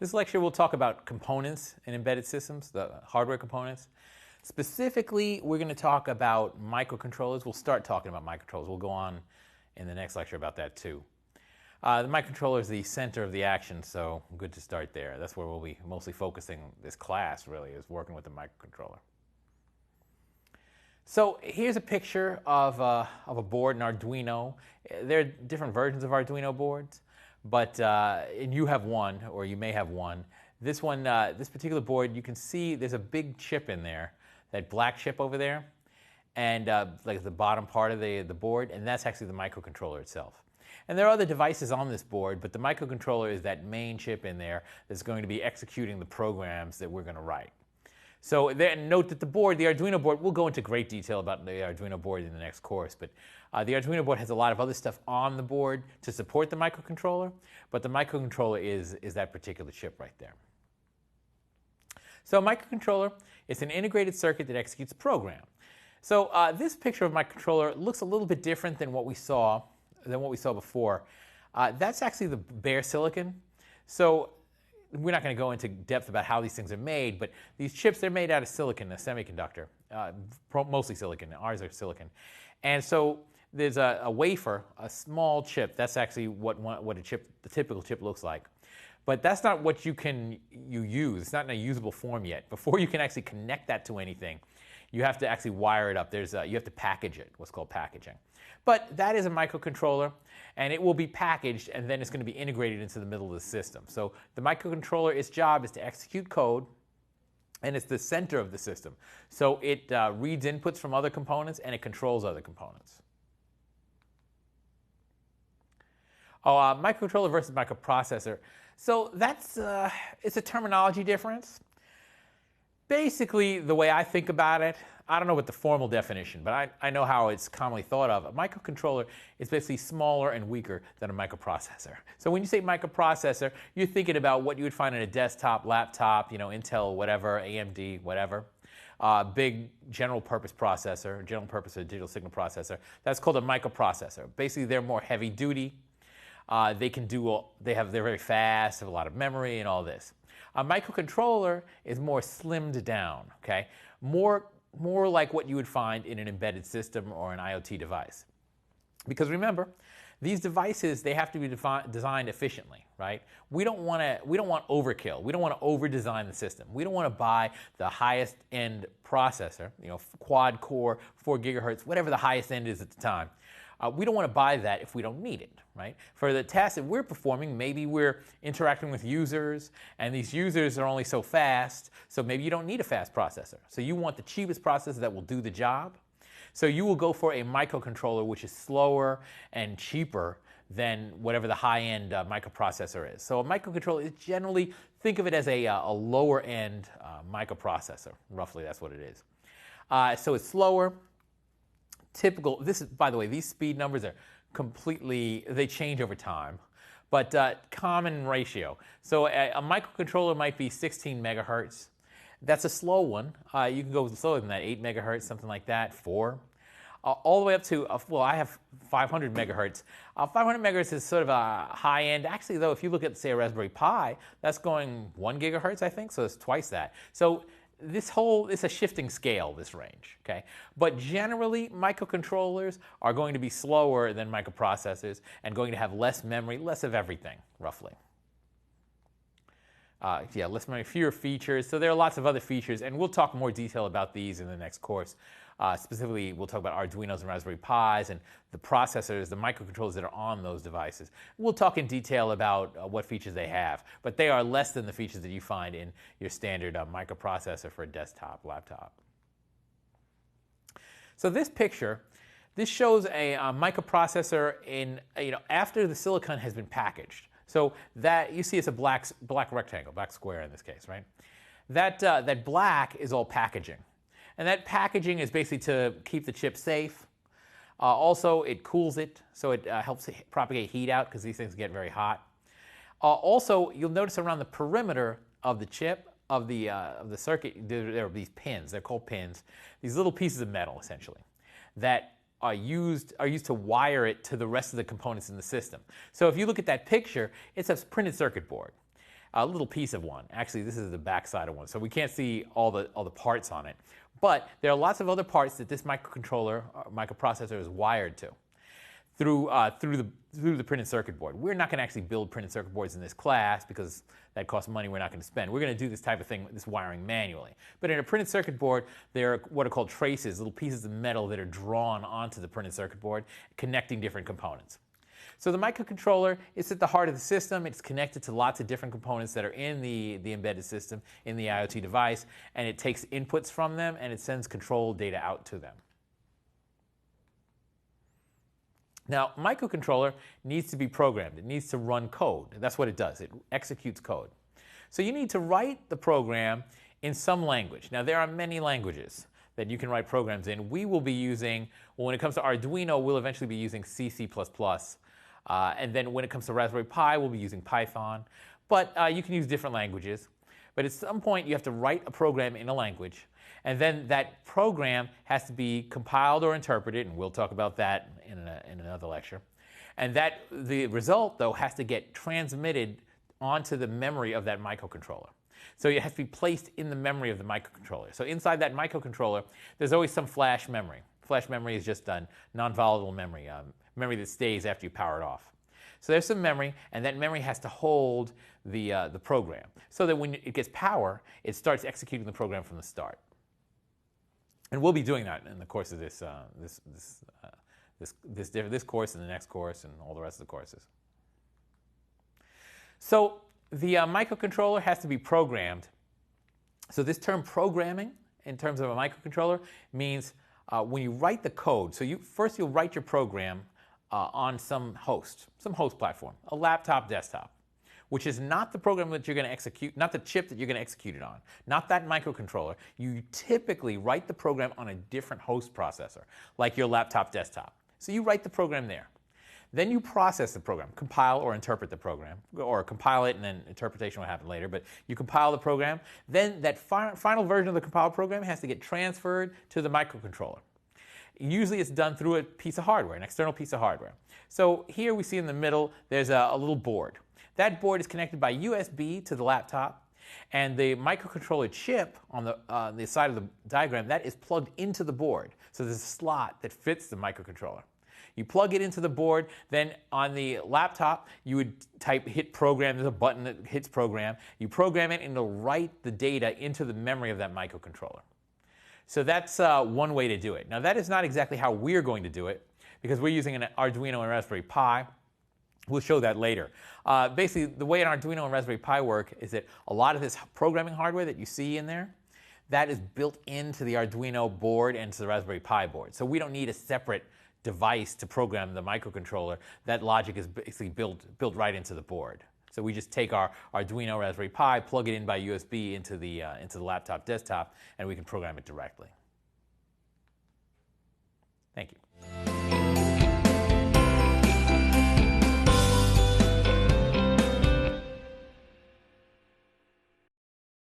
This lecture will talk about components in embedded systems, the hardware components. Specifically, we're going to talk about microcontrollers. We'll start talking about microcontrollers. We'll go on in the next lecture about that too. The microcontroller is the center of the action, so good to start there. That's where we'll be mostly focusing this class, really, is working with the microcontroller. So here's a picture of a board, an Arduino. There are different versions of Arduino boards, but and you have one, or you may have one. This one, this particular board, you can see there's a big chip in there, that black chip over there, and like the bottom part of the board, and that's actually the microcontroller itself. And there are other devices on this board, but the microcontroller is that main chip in there that's going to be executing the programs that we're going to write. So note that the Arduino board, we'll go into great detail about the Arduino board in the next course, but the Arduino board has a lot of other stuff on the board to support the microcontroller, but the microcontroller is that particular chip right there. So a microcontroller is an integrated circuit that executes a program. So this picture of microcontroller looks a little bit different than what we saw before. That's actually the bare silicon. So we're not going to go into depth about how these things are made, but these chips, they're made out of silicon, a semiconductor, mostly silicon. Ours are silicon. And so there's a wafer, a small chip. That's actually what the typical chip looks like. But that's not what you use. It's not in a usable form yet. Before you can actually connect that to anything, you have to actually wire it up. You have to package it, what's called packaging. But that is a microcontroller, and it will be packaged, and then it's going to be integrated into the middle of the system. So the microcontroller, its job is to execute code, and it's the center of the system. So it reads inputs from other components, and it controls other components. Microcontroller versus microprocessor. So that's it's a terminology difference. Basically, the way I think about it, I don't know what the formal definition, but I know how it's commonly thought of. A microcontroller is basically smaller and weaker than a microprocessor. So when you say microprocessor, you're thinking about what you would find in a desktop, laptop, Intel, whatever, AMD, whatever. Big general purpose processor, general purpose or digital signal processor. That's called a microprocessor. Basically, they're more heavy duty. They're very fast, have a lot of memory and all this. A microcontroller is more slimmed down, okay? More like what you would find in an embedded system or an IoT device. Because remember, these devices, they have to be designed efficiently, right? We don't want overkill. We don't want to over-design the system. We don't want to buy the highest end processor, quad core, 4 gigahertz, whatever the highest end is at the time. We don't want to buy that if we don't need it, right? For the tasks that we're performing, maybe we're interacting with users, and these users are only so fast, so maybe you don't need a fast processor. So you want the cheapest processor that will do the job. So you will go for a microcontroller which is slower and cheaper than whatever the high-end microprocessor is. So a microcontroller is generally, think of it as a lower-end microprocessor. Roughly, that's what it is. So it's slower. By the way, these speed numbers are they change over time, but common ratio. So a microcontroller might be 16 megahertz. That's a slow one. You can go slower than that, 8 megahertz, something like that, 4. All the way up to, I have 500 megahertz. 500 megahertz is sort of a high end. Actually, though, if you look at, say, a Raspberry Pi, that's going 1 gigahertz, I think, so it's twice that. So it's a shifting scale, this range, okay? But generally, microcontrollers are going to be slower than microprocessors and going to have less memory, less of everything, roughly. Less memory, fewer features. So there are lots of other features, and we'll talk more detail about these in the next course. Specifically, we'll talk about Arduinos and Raspberry Pis and the processors, the microcontrollers that are on those devices. We'll talk in detail about what features they have, but they are less than the features that you find in your standard microprocessor for a desktop, laptop. So this picture, this shows a microprocessor after the silicon has been packaged. So that you see it's a black rectangle, black square in this case, right? That black is all packaging. And that packaging is basically to keep the chip safe. Also, it cools it, so it helps propagate heat out because these things get very hot. Also, you'll notice around the perimeter of the chip, of the circuit, there are these pins. They're called pins. These little pieces of metal, essentially, that are used to wire it to the rest of the components in the system. So if you look at that picture, it's a printed circuit board. a little piece of one. Actually, this is the back side of one, so we can't see all the parts on it. But there are lots of other parts that this microcontroller, microprocessor is wired to through the printed circuit board. We're not going to actually build printed circuit boards in this class because that costs money we're not going to spend. We're going to do this type of thing, this wiring manually. But in a printed circuit board, there are what are called traces, little pieces of metal that are drawn onto the printed circuit board, connecting different components. So the microcontroller is at the heart of the system. It's connected to lots of different components that are in the embedded system, in the IoT device, and it takes inputs from them and it sends control data out to them. Now, microcontroller needs to be programmed. It needs to run code. That's what it does. It executes code. So you need to write the program in some language. Now, there are many languages that you can write programs in. We will be using, well, when it comes to Arduino, we'll eventually be using C, C++. And then when it comes to Raspberry Pi, we'll be using Python. But you can use different languages. But at some point, you have to write a program in a language. And then that program has to be compiled or interpreted, and we'll talk about that in another lecture. And the result, though, has to get transmitted onto the memory of that microcontroller. So it has to be placed in the memory of the microcontroller. So inside that microcontroller, there's always some flash memory. Flash memory is just a non-volatile memory, memory that stays after you power it off. So there's some memory, and that memory has to hold the program so that when it gets power, it starts executing the program from the start. And we'll be doing that in the course of this course and the next course and all the rest of the courses. So the microcontroller has to be programmed. So this term programming in terms of a microcontroller means when you write the code, so first you'll write your program on some host platform, a laptop, desktop, which is not the program that you're going to execute, not the chip that you're going to execute it on, not that microcontroller. You typically write the program on a different host processor, like your laptop, desktop. So you write the program there. Then you process the program, compile or interpret the program, or compile it and then interpretation will happen later, but you compile the program. Then that final version of the compiled program has to get transferred to the microcontroller. Usually it's done through a piece of hardware, an external piece of hardware. So here we see in the middle, there's a little board. That board is connected by USB to the laptop, and the microcontroller chip on the side of the diagram, that is plugged into the board. So there's a slot that fits the microcontroller. You plug it into the board, then on the laptop, you would hit program, there's a button that hits program. You program it and it'll write the data into the memory of that microcontroller. So that's one way to do it. Now that is not exactly how we're going to do it, because we're using an Arduino and Raspberry Pi. We'll show that later. Basically, the way an Arduino and Raspberry Pi work is that a lot of this programming hardware that you see in there, that is built into the Arduino board and to the Raspberry Pi board. So we don't need a separate device to program the microcontroller. That logic is basically built right into the board. So we just take our Arduino Raspberry Pi, plug it in by USB into the laptop desktop, and we can program it directly. Thank you.